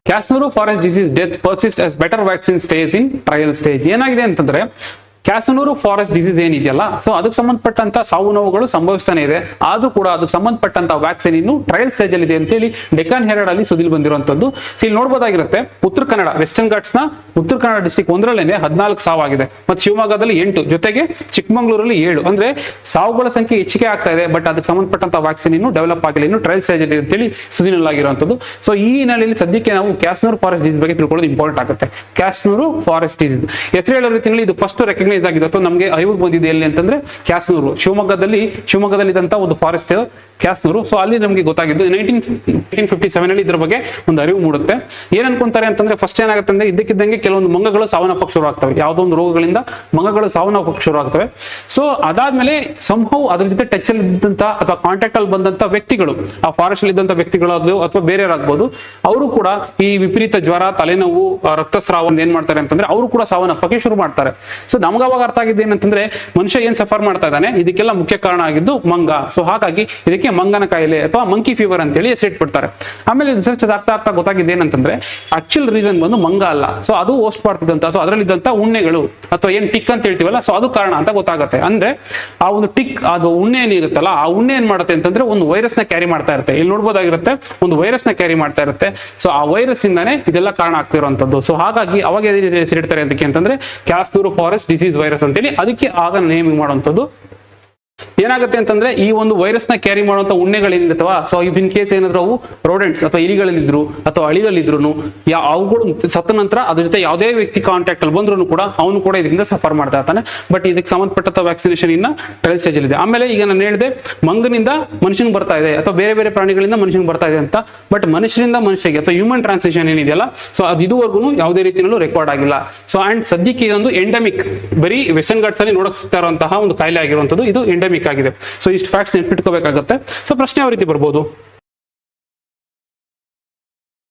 ಕ್ಯಾಸ್ನೂರು forest disease death persist as better vaccine stays in trial stage. ಏನಾಗಿದೆ ಅಂತಂದ್ರೆ Kyasanur forest disease ಏನಿದೆಯಲ್ಲ, so ಅದಕ್ಕೆ ಸಂಬಂಧಪಟ್ಟಂತ ಸಾವು ನೋವುಗಳು ಸಂಭವಿಸ್ತಾನೆ ಇದೆ, ಆದ್ರೂ ಕೂಡ ಅದಕ್ಕೆ ಸಂಬಂಧಪಟ್ಟಂತ ವ್ಯಾಕ್ಸಿನ್ ಇನ್ನು ಟ್ರಯಲ್ ಸ್ಟೇಜ್ ಅಲ್ಲಿ ಇದೆ ಅಂತೇಳಿ ಡೆಕ್ಕನ್ ಹೆರಾಲ್ಡ್ ಅಲ್ಲಿ ಸುದ್ದಿ ಬಂದಿರುವಂತದ್ದು. ಸೊ ಇಲ್ಲಿ ನೋಡಬಹುದಾಗಿರುತ್ತೆ, ಉತ್ತರ ಕನ್ನಡ ವೆಸ್ಟರ್ನ್ ಘಾಟ್ಸ್ ನ ಉತ್ತರ ಕನ್ನಡ ಡಿಸ್ಟ್ರಿಕ್ಟ್ ಒಂದರಲ್ಲೇನೆ 14 ಸಾವಾಗಿದೆ, ಮತ್ತೆ ಶಿವಮೊಗ್ಗದಲ್ಲಿ 8, ಜೊತೆಗೆ ಚಿಕ್ಕಮಂಗ್ಳೂರಲ್ಲಿ 7. ಅಂದ್ರೆ ಸಾವುಗಳ ಸಂಖ್ಯೆ ಹೆಚ್ಚಿಗೆ ಆಗ್ತಾ ಇದೆ, ಬಟ್ ಅದಕ್ಕೆ ಸಂಬಂಧಪಟ್ಟಂತ ವ್ಯಾಕ್ಸಿನ್ ಇನ್ನು ಡೆವಲಪ್ ಆಗಿಲ್ಲ, ಇನ್ನು ಟ್ರಯಲ್ ಸ್ಟೇಜ್ ಅಲ್ಲಿ ಅಂತೇಳಿ ಸುದ್ದಿನಲ್ಲಾಗಿರುವಂತದ್ದು. ಸೊ ಈ ಹಿನ್ನೆಲೆಯಲ್ಲಿ ಸದ್ಯಕ್ಕೆ ನಾವು ಕ್ಯಾಸ್ನೂರು ಫಾರೆಸ್ಟ್ ಡಿಸೀಸ್ ಬಗ್ಗೆ ತಿಳ್ಕೊಳ್ಳೋದು ಇಂಪಾರ್ಟೆಂಟ್ ಆಗುತ್ತೆ. ಕ್ಯಾಸ್ನೂರು ಫಾರೆಸ್ಟ್ ಡಿಸೀಸ್ ಹೆಸರು ಹೇಳೋ ರೀತಿಯಲ್ಲಿ ಇದು ಫಸ್ಟ್ ರೆಕಗ್ನೈಸ್ ಆಗಿದೆ ಅಥವಾ ನಮಗೆ ಅರಿವಿಗೆ ಬಂದಿದೆ ಎಲ್ಲಿ ಅಂತಂದ್ರೆ ಕ್ಯಾಸ್ನೂರು, ಶಿವಮೊಗ್ಗದಲ್ಲಿ ಇದ್ದಂತ ಒಂದು ಫಾರೆಸ್ಟ್ ಕ್ಯಾಸ್ನೂರು. ಸೊ ಅಲ್ಲಿ ನಮಗೆ ಗೊತ್ತಾಗಿದ್ದು 1957 ಅಲ್ಲಿ ಇದ್ರ ಬಗ್ಗೆ ಒಂದು ಅರಿವು ಮೂಡುತ್ತೆ. ಏನ್ ಅನ್ಕೊಂತಾರೆ ಅಂತಂದ್ರೆ ಫಸ್ಟ್ ಏನಾಗುತ್ತೆ ಅಂದ್ರೆ ಇದ್ದಕ್ಕಿದ್ದಂಗೆ ಕೆಲವೊಂದು ಮಂಗಗಳು ಸಾವನ್ನಪ್ಪಕ್ಕೆ ಶುರು ಆಗ್ತವೆ, ಯಾವುದೋ ಒಂದು ರೋಗಗಳಿಂದ ಮಂಗಗಳು ಸಾವನ್ನಪ್ಪಕ್ಕೆ ಶುರು ಆಗ್ತವೆ. ಸೊ ಅದಾದ್ಮೇಲೆ ಸಂಭವ ಅದ್ರ ಜೊತೆ ಟಚ್ ಅಲ್ಲಿ ಇದ್ದಂತ ಅಥವಾ ಕಾಂಟ್ಯಾಕ್ಟ್ ಅಲ್ಲಿ ಬಂದಂತ ವ್ಯಕ್ತಿಗಳು, ಆ ಫಾರೆಸ್ಟ್ ಅಲ್ಲಿ ಇದ್ದಂತ ವ್ಯಕ್ತಿಗಳಾಗ್ಬೋದು ಅಥವಾ ಬೇರೆಯವರಾಗ್ಬೋದು, ಅವರು ಕೂಡ ಈ ವಿಪರೀತ ಜ್ವರ, ತಲೆನೋವು, ರಕ್ತಸ್ರಾವ ಏನ್ ಮಾಡ್ತಾರೆ ಅಂತಂದ್ರೆ ಅವರು ಕೂಡ ಸಾವನ್ನಪ್ಪಕ್ಕೆ ಶುರು ಮಾಡ್ತಾರೆ. ಸೊ ನಮ್ಗೆ ಅವಾಗ ಅರ್ಥ ಆಗಿದ್ದು ಏನಂತಂದ್ರೆ ಮನುಷ್ಯ ಏನ್ ಸಫರ್ ಮಾಡ್ತಾ ಇದ್ದಾನೆ, ಇದಕ್ಕೆಲ್ಲ ಮುಖ್ಯ ಕಾರಣ ಆಗಿದ್ದು ಮಂಗ. ಸೊ ಹಾಗಾಗಿ ಇದಕ್ಕೆ ಮಂಗನ ಕಾಯಿಲೆ ಅಥವಾ ಮಂಕಿ ಫೀವರ್ ಅಂತೇಳಿ ಹೆಸರಿಟ್ಬಿಡ್ತಾರೆ. ಆಮೇಲೆ ರಿಸರ್ಚ್ ಆಗ್ತಾ ಗೊತ್ತಾಗಿದೆ ಏನಂತಂದ್ರೆ ಆಕ್ಚುಲ್ ರೀಸನ್ ಬಂದು ಮಂಗ ಅಲ್ಲ, ಸೊ ಅದು ಹೋಸ್ಟ್ ಮಾಡ್ತಿದ್ದಂತ ಅಥವಾ ಅದರಲ್ಲಿದ್ದಂತ ಉಣ್ಣೆಗಳು ಅಥವಾ ಏನ್ ಟಿಕ್ ಅಂತ ಹೇಳ್ತೀವಲ್ಲ, ಸೊ ಅದು ಕಾರಣ ಅಂತ ಗೊತ್ತಾಗುತ್ತೆ. ಅಂದ್ರೆ ಆ ಒಂದು ಟಿಕ್, ಅದು ಉಣ್ಣೆ ಏನಿರುತ್ತಲ್ಲ, ಆ ಉಣ್ಣೆ ಏನ್ ಮಾಡುತ್ತೆ ಅಂತಂದ್ರೆ ಒಂದು ವೈರಸ್ ನ ಕ್ಯಾರಿ ಮಾಡ್ತಾ ಇರುತ್ತೆ. ಇಲ್ಲಿ ನೋಡ್ಬೋದಾಗಿರುತ್ತೆ, ಒಂದು ವೈರಸ್ ನ ಕ್ಯಾರಿ ಮಾಡ್ತಾ ಇರುತ್ತೆ. ಸೊ ಆ ವೈರಸ್ ಇಂದಾನೆ ಇದೆಲ್ಲ ಕಾರಣ ಆಗ್ತಿರುವಂತದ್ದು. ಸೊ ಹಾಗಾಗಿ ಅವಾಗ ಹೆಸರಿಡ್ತಾರೆ ಅದಕ್ಕೆ ಅಂತಂದ್ರೆ ಕ್ಯಾಸ್ನೂರು ಫಾರೆಸ್ಟ್ ಡಿಸೀಸ್ ವೈರಸ್ ಅಂತೇಳಿ, ಅದಕ್ಕೆ ಆಗ ನೇಮಿಂಗ್ ಮಾಡುವಂಥದ್ದು. ಏನಾಗುತ್ತೆ ಅಂತಂದ್ರೆ ಈ ಒಂದು ವೈರಸ್ ನ ಕ್ಯಾರಿ ಮಾಡುವಂತ ಉಣ್ಣೆಗಳೇನಿರ್ತವ, ಸೊ ಇನ್ ಕೇಸ್ ಏನಾದ್ರು ಅವು ರೋಡೆಂಟ್ಸ್ ಅಥವಾ ಇಲಿಗಳಲ್ಲಿದ್ರು ಅಥವಾ ಅಳಿಲಲ್ಲಿದ್ರು, ಅವುಗಳು ಸತ್ತ ನಂತರ ಅದ್ರ ಜೊತೆ ಯಾವುದೇ ವ್ಯಕ್ತಿ ಕಾಂಟ್ಯಾಕ್ಟ್ ಅಲ್ಲಿ ಬಂದ್ರು ಕೂಡ ಅವನು ಕೂಡ ಇದರಿಂದ ಸಫರ್ ಮಾಡ್ತಾ ಇರ್ತಾನೆ. ಬಟ್ ಇದಕ್ಕೆ ಸಂಬಂಧಪಟ್ಟಂತ ವ್ಯಾಕ್ಸಿನೇಷನ್ ಇನ್ನ ಟ್ರಯಲ್ ಸ್ಟೇಜ್ ಅಲ್ಲಿ ಇದೆ. ಆಮೇಲೆ ಈಗ ನಾನು ಹೇಳಿದೆ ಮಂಗನಿಂದ ಮನುಷ್ಯನಿಗೆ ಬರ್ತಾ ಇದೆ ಅಥವಾ ಬೇರೆ ಬೇರೆ ಪ್ರಾಣಿಗಳಿಂದ ಮನುಷ್ಯನಿಗೆ ಬರ್ತಾ ಇದೆ ಅಂತ, ಬಟ್ ಮನುಷ್ಯರಿಂದ ಮನುಷ್ಯರಿಗೆ ಅಥವಾ ಹ್ಯೂಮನ್ ಟ್ರಾನ್ಸಿಷನ್ ಏನಿದೆಯಲ್ಲ, ಸೊ ಅದು ಇದುವರೆಗೂ ಯಾವುದೇ ರೀತಿಯಲ್ಲೂ ರೆಕಾರ್ಡ್ ಆಗಿಲ್ಲ. ಸೊ ಅಂಡ್ ಸದ್ಯಕ್ಕೆ ಇದೊಂದು ಎಂಡಮಿಕ್, ಬರೀ ವೆಸ್ಟರ್ನ್ ಘಾಟ್ಸ್ ಅಲ್ಲಿ ನೋಡಕ್ ಸಿಗ್ತಾ ಇರುವಂತಹ ಒಂದು ಕಾಯಿಲೆ ಆಗಿರುವಂತದ್ದು, ಇದು ಎಂಡಮಿಕ್ ಆಗಿದೆ. ಸೊ ಇಷ್ಟು ಫ್ಯಾಕ್ಟ್ಸ್ ನೆನ್ಪಿಟ್ಕೋಬೇಕಾಗುತ್ತೆ. ಸೊ ಪ್ರಶ್ನೆ ಯಾವ ರೀತಿ ಬರ್ಬೋದು,